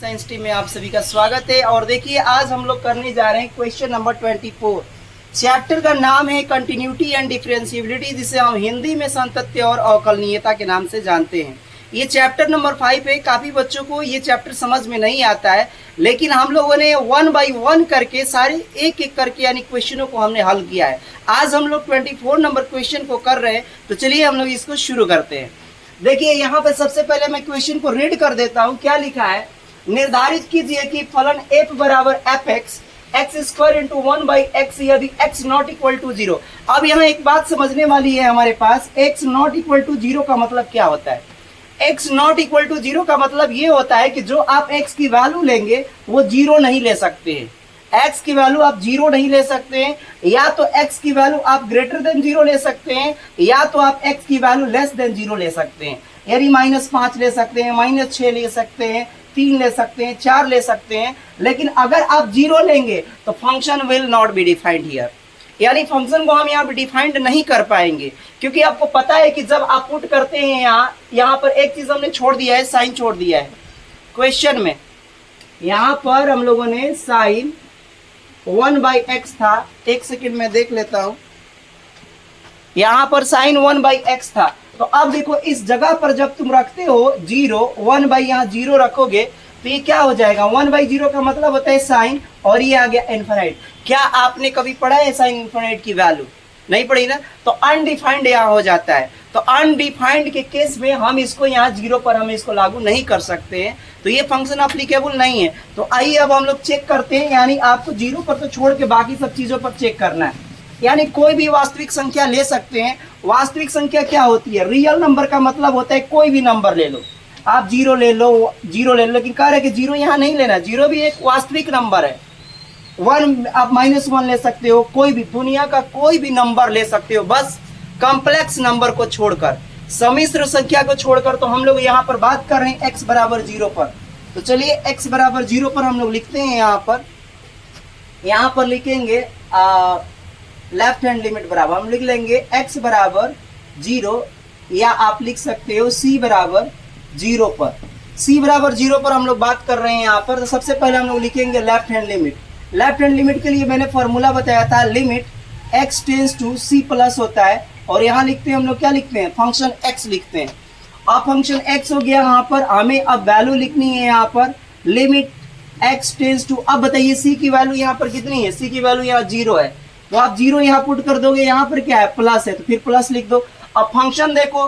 Science team में आप सभी का स्वागत है। और देखिए आज हम लोग करने जा रहे हैं क्वेश्चन नंबर 24। चैप्टर का नाम है कंटिन्यूटी एंड डिफरेंशिएबिलिटी, जिसे हम हिंदी में सातत्य और अवकलनीयता के नाम से जानते हैं। ये चैप्टर नंबर 5 है। काफ़ी बच्चों को ये चैप्टर समझ में नहीं आता है, लेकिन हम लोगों ने 1 बाय 1 करके सारे एक एक करके यानी क्वेश्चनों को हमने हल किया है। आज हम लोग 24 नंबर क्वेश्चन को कर रहे हैं, तो चलिए हम लोग इसको शुरू करते हैं। देखिए यहाँ पे सबसे पहले मैं क्वेश्चन को रीड कर देता हूँ। क्या लिखा है, निर्धारित कीजिए कि फलन f बराबर F x square into 1 by x यदि x नॉट इक्वल टू 0। अब यहाँ एक बात समझने वाली है हमारे पास, x नॉट इक्वल टू 0 का मतलब क्या होता है। x नॉट इक्वल टू 0 का मतलब ये होता है कि जो आप x की वैल्यू लेंगे वो 0 नहीं ले सकते हैं। x की वैल्यू आप 0 नहीं ले सकते हैं, या तो x की वैल्यू आप ग्रेटर देन 0 ले सकते हैं, या तो आप x की वैल्यू लेस देन 0 ले सकते हैं। यानी -5 ले सकते हैं, -6 ले सकते हैं, 3 ले सकते हैं, 4 ले सकते हैं। लेकिन अगर आप 0 लेंगे तो function will not be defined here, यानी फंक्शन को हम यहाँ पे डिफाइंड नहीं कर पाएंगे। क्योंकि आपको पता है कि जब आप पुट करते हैं यहाँ पर एक चीज हमने छोड़ दिया है, साइन छोड़ दिया है क्वेश्चन में। यहाँ पर हम लोगों ने साइन 1 बाई एक्स था, एक सेकेंड में देख लेता हूं। यहां पर साइन 1 बाई एक्स था, तो अब देखो इस जगह पर जब तुम रखते हो 0, 1 बाई यहाँ 0 रखोगे तो ये क्या हो जाएगा, 1 बाई 0 का मतलब होता है साइन, और ये आ गया इनफिनिट। क्या आपने कभी पढ़ा है साइन इनफिनिट की वैल्यू? नहीं पढ़ी ना। तो अनडिफाइंड यहाँ हो जाता है। तो अनडिफाइंड के केस में हम इसको यहाँ 0 पर हम इसको लागू नहीं कर सकते हैं, तो ये फंक्शन अप्लीकेबल नहीं है। तो आइए अब हम लोग चेक करते हैं, यानी आपको 0 पर तो छोड़ के बाकी सब चीजों पर चेक करना है। यानी कोई भी वास्तविक संख्या ले सकते हैं। वास्तविक संख्या क्या होती है, रियल नंबर का मतलब होता है कोई भी नंबर ले लो, आप 0 ले लो, 0 ले लो, लेकिन कह रहे हैं कि 0 यहाँ नहीं लेना। 0 भी एक वास्तविक नंबर है। 1 आप -1 ले सकते हो, कोई भी दुनिया का कोई भी नंबर ले सकते हो, बस कॉम्प्लेक्स नंबर को छोड़कर, सम्मिश्र संख्या को छोड़कर। तो हम लोग यहाँ पर बात कर रहे हैं x बराबर 0 पर। तो चलिए x बराबर 0 पर हम लोग लिखते हैं। यहाँ पर लिखेंगे लेफ्ट हैंड लिमिट बराबर हम लिख लेंगे x बराबर 0, या आप लिख सकते हो c बराबर 0 पर। c बराबर 0 पर हम लोग बात कर रहे हैं यहाँ पर। तो सबसे पहले हम लोग लिखेंगे left hand limit. Left hand limit के लिए मैंने फॉर्मूला बताया था, limit x tends to c plus होता है, और यहाँ लिखते हैं हम लोग क्या लिखते हैं, फंक्शन x लिखते हैं। अब फंक्शन x हो गया। यहाँ पर हमें अब वैल्यू लिखनी है, यहाँ पर लिमिट x टेंस टू, अब बताइए c की वैल्यू यहाँ पर कितनी है, c की वैल्यू यहाँ 0 है, तो आप 0 यहाँ पुट कर दोगे। यहाँ पर क्या है, प्लस है, तो फिर प्लस लिख दो। अब फंक्शन देखो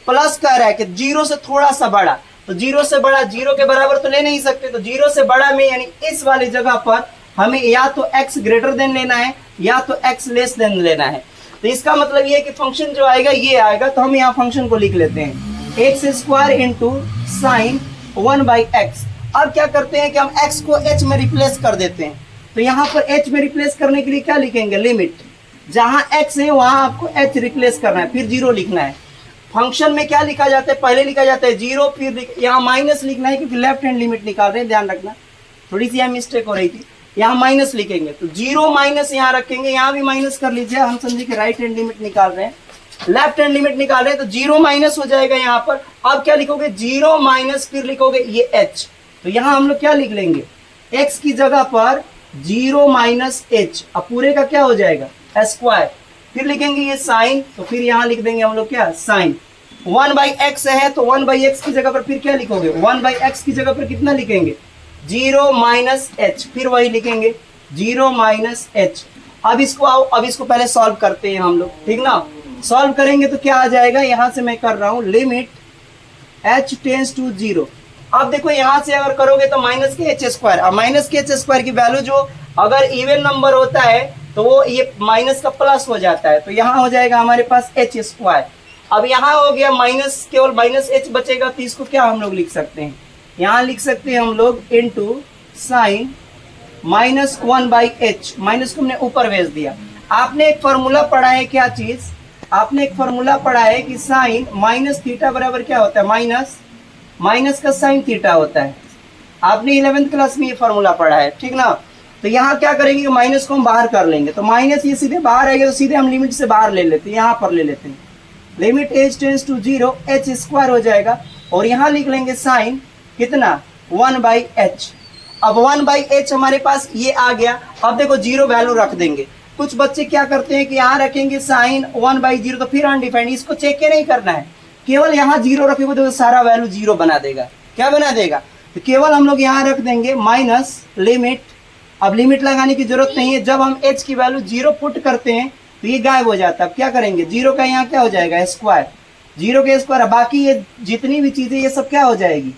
प्लस कह रहा है कि 0 से थोड़ा सा बड़ा, तो 0 से बड़ा 0 के बराबर तो ले नहीं सकते, तो 0 से बड़ा में यानी इस वाली जगह पर हमें या तो x ग्रेटर देन लेना है, या तो x लेस देन लेना है। तो इसका मतलब ये है कि फंक्शन जो आएगा ये आएगा। तो हम यहाँ फंक्शन को लिख लेते हैं, x square into sine 1 by x. अब क्या करते हैं कि हम x को h में रिप्लेस कर देते हैं। तो यहाँ पर h में रिप्लेस करने के लिए क्या लिखेंगे, लिमिट, जहाँ x है वहाँ आपको h रिप्लेस करना है, फिर 0 लिखना है। फंक्शन में क्या लिखा जाता है, पहले लिखा जाता है 0, फिर यहाँ माइनस लिखना है, क्योंकि लेफ्ट हैंड लिमिट निकाल रहे हैं, ध्यान रखना, थोड़ी सी यहाँ मिस्टेक हो रही थी। यहाँ माइनस लिखेंगे तो 0 माइनस यहाँ रखेंगे, यहाँ भी माइनस कर लीजिए, हम समझे कि राइट हैंड लिमिट निकाल रहे हैं, लेफ्ट हैंड लिमिट निकाल रहे हैं, तो 0 माइनस हो जाएगा यहाँ पर। अब क्या लिखोगे, 0 माइनस, फिर लिखोगे ये h। तो यहाँ हम लोग क्या लिख लेंगे, x की जगह पर 0 माइनस h, अब पूरे का क्या हो जाएगा स्क्वायर, फिर लिखेंगे ये साइन, तो फिर यहाँ लिख देंगे हम लोग क्या, साइन 1 बाई एक्स है, तो 1 बाई एक्स की जगह पर फिर क्या लिखोगे, 1 बाई एक्स की जगह पर कितना लिखेंगे, 0 माइनस h, फिर वही लिखेंगे 0 माइनस h। अब इसको आओ, अब इसको पहले सॉल्व करते हैं हम लोग, ठीक ना। सॉल्व करेंगे तो क्या आ जाएगा, यहाँ से मैं कर रहा हूँ लिमिट h टेंस टू 0। अब देखो यहाँ से अगर करोगे तो माइनस के एच स्क्वायर, अब माइनस के एच स्क्वायर की वैल्यू जो अगर इवन नंबर होता है तो वो ये माइनस का प्लस हो जाता है, तो यहाँ हो जाएगा हमारे पास एच स्क्वायर। अब यहाँ हो गया माइनस, केवल माइनस एच बचेगा, तो इसको क्या हम लोग लिख सकते हैं, यहाँ लिख सकते हैं हम लोग into sine -1 by H, minus को हमने ऊपर भेज दिया। आपने एक फॉर्मूला पढ़ा है, क्या चीज, आपने एक फॉर्मूला पढ़ा है कि साइन माइनस थीटा बराबर क्या होता है, माइनस का साइन थीटा होता है। आपने 11th क्लास में ये फॉर्मूला पढ़ा है, ठीक ना। तो यहाँ क्या करेंगे, माइनस को हम बाहर कर लेंगे, तो माइनस ये सीधे बाहर आएगा, तो सीधे हम लिमिट से बाहर ले लेते हैं, यहाँ पर ले लेते हैं, limit h tends to 0 h square हो जाएगा, और यहाँ लिख लेंगे साइन कितना 1/h। अब 1/h हमारे पास ये आ गया। अब देखो जीरो वैल्यू रख देंगे। कुछ बच्चे क्या करते हैं कि यहाँ रखेंगे साइन 1/0, तो फिर अनडिफाइंड, इसको चेक के नहीं करना है, केवल यहाँ जीरो रखेंगे तो सारा वैल्यू जीरो बना देगा। क्या बना देगा? तो केवल हम लोग यहाँ रख देंगे माइनस लिमिट। अब लिमिट लगाने की जरूरत नहीं है, जब हम h की वैल्यू जीरो पुट करते हैं तो ये गायब हो जाता है। अब क्या करेंगे, जीरो का यहाँ क्या हो जाएगा, स्क्वायर, जीरो के स्क्वायर। बाकी ये जितनी भी चीजें ये सब क्या हो जाएगी,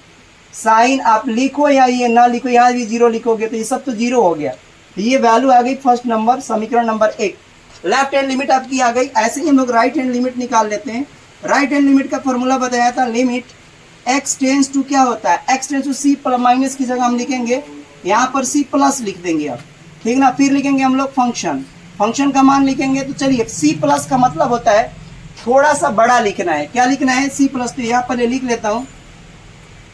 साइन आप लिखो या ये ना लिखो, यहाँ भी जीरो लिखोगे तो ये सब तो जीरो हो गया। तो ये वैल्यू आ गई फर्स्ट नंबर, समीकरण नंबर 1। लेफ्ट हैंड लिमिट आपकी आ गई। ऐसे ही हम लोग राइट हैंड लिमिट निकाल लेते हैं। राइट हैंड लिमिट का फॉर्मूला बताया था, लिमिट x टेंस टू क्या होता है, x tends to c plus minus की जगह हम लिखेंगे यहाँ पर c प्लस लिख देंगे अब, ठीक ना। फिर लिखेंगे हम लोग फंक्शन, फंक्शन का मान लिखेंगे। तो चलिए c प्लस का मतलब होता है थोड़ा सा बड़ा लिखना है। क्या लिखना है, c प्लस। तो यहाँ पर लिख लेता हूँ,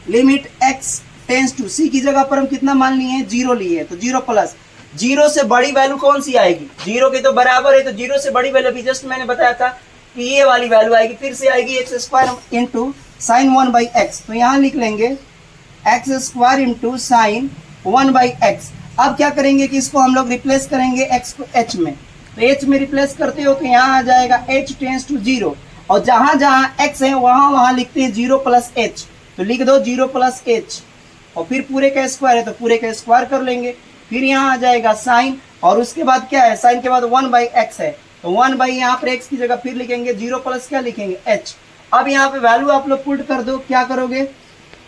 limit x tends to, c की जगह पर हम कितना मान लिए हैं, जीरो लिए हैं, तो जीरो प्लस। जीरो से बड़ी वैल्यू कौन सी आएगी, जीरो के तो बराबर है, तो जीरो से बड़ी वैल्यू भी जस्ट मैंने बताया था कि ये वाली वैल्यू आएगी। फिर से आएगी x square into sine 1/x। तो यहाँ लिख लेंगे x square into sine 1/x। अब क्या करेंगे कि इसको हम लोग रिप्लेस करेंगे x को h में। तो h में रिप्लेस करते हो तो यहाँ आ जाएगा h टेंस टू जीरो, और जहाँ जहाँ x है वहाँ वहाँ लिखते हैं जीरो प्लस h। तो लिख दो जीरो प्लस h, और फिर पूरे का स्क्वायर है तो पूरे का स्क्वायर कर लेंगे। फिर यहाँ आ जाएगा साइन, और उसके बाद क्या है, साइन के बाद 1/x है, तो 1 यहाँ पर x की जगह फिर लिखेंगे जीरो प्लस क्या लिखेंगे, h। अब यहाँ पे वैल्यू आप लोग पुट कर दो। क्या करोगे,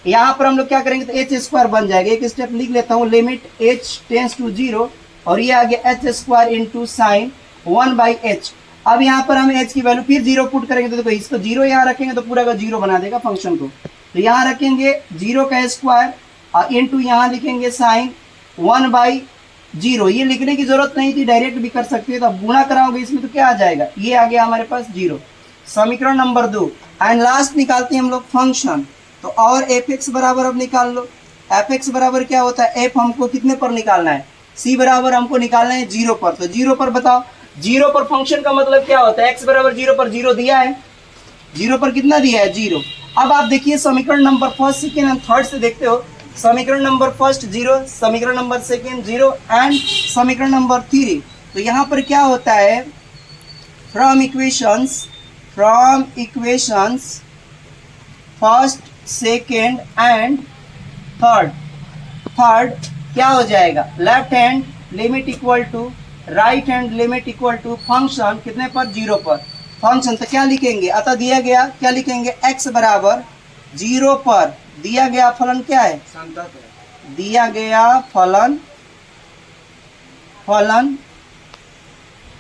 यहाँ पर हम लोग क्या करेंगे, तो h स्क्वायर बन जाएगा। एक स्टेप लिख लेता हूँ, limit h tends to zero, और ये आ गया h square into sine 1/h। अब यहाँ पर हम h की वैल्यू फिर जीरो पुट करेंगे, तो देखो इसको जीरो यहाँ रखेंगे तो पूरा का जीरो बना देगा फंक्शन को। तो यहाँ रखेंगे जीरो का स्क्वायर और इंटू यहाँ लिखेंगे साइन 1/0। ये लिखने की जरूरत नहीं थी, डायरेक्ट भी कर सकते हो। तो अब गुणा कराओगे इसमें तो क्या आ जाएगा, ये आ गया हमारे पास जीरो, समीकरण नंबर 2। एंड लास्ट निकालते हैं हम लोग फंक्शन। तो और f(x) बराबर अब निकाल लो। f(x) बराबर क्या होता है, f हमको कितने पर निकालना है, c बराबर हमको निकालना है जीरो पर। तो जीरो पर बताओ, जीरो पर फंक्शन का मतलब क्या होता है, x बराबर जीरो पर जीरो दिया है, जीरो पर कितना दिया है, जीरो। अब आप देखिए समीकरण number first, second and third से देखते हो। समीकरण नंबर फर्स्ट जीरो, समीकरण नंबर सेकेंड जीरो, एंड समीकरण नंबर 3। तो यहाँ पर क्या होता है, from equations first second and third क्या हो जाएगा, left hand limit equal to right hand limit equal to function कितने पर, जीरो पर फंक्शन। तो क्या लिखेंगे, अतः दिया गया क्या लिखेंगे, x बराबर जीरो पर दिया गया फलन क्या है, दिया गया फलन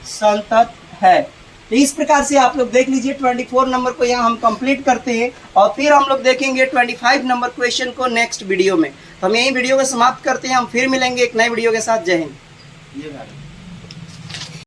संतत है। तो इस प्रकार से आप लोग देख लीजिए 24 नंबर को यहाँ हम कंप्लीट करते हैं, और फिर हम लोग देखेंगे 25 नंबर क्वेश्चन को नेक्स्ट वीडियो में। तो हम यही वीडियो को समाप्त करते हैं, हम फिर मिलेंगे एक नए वीडियो के साथ। जय हिंद।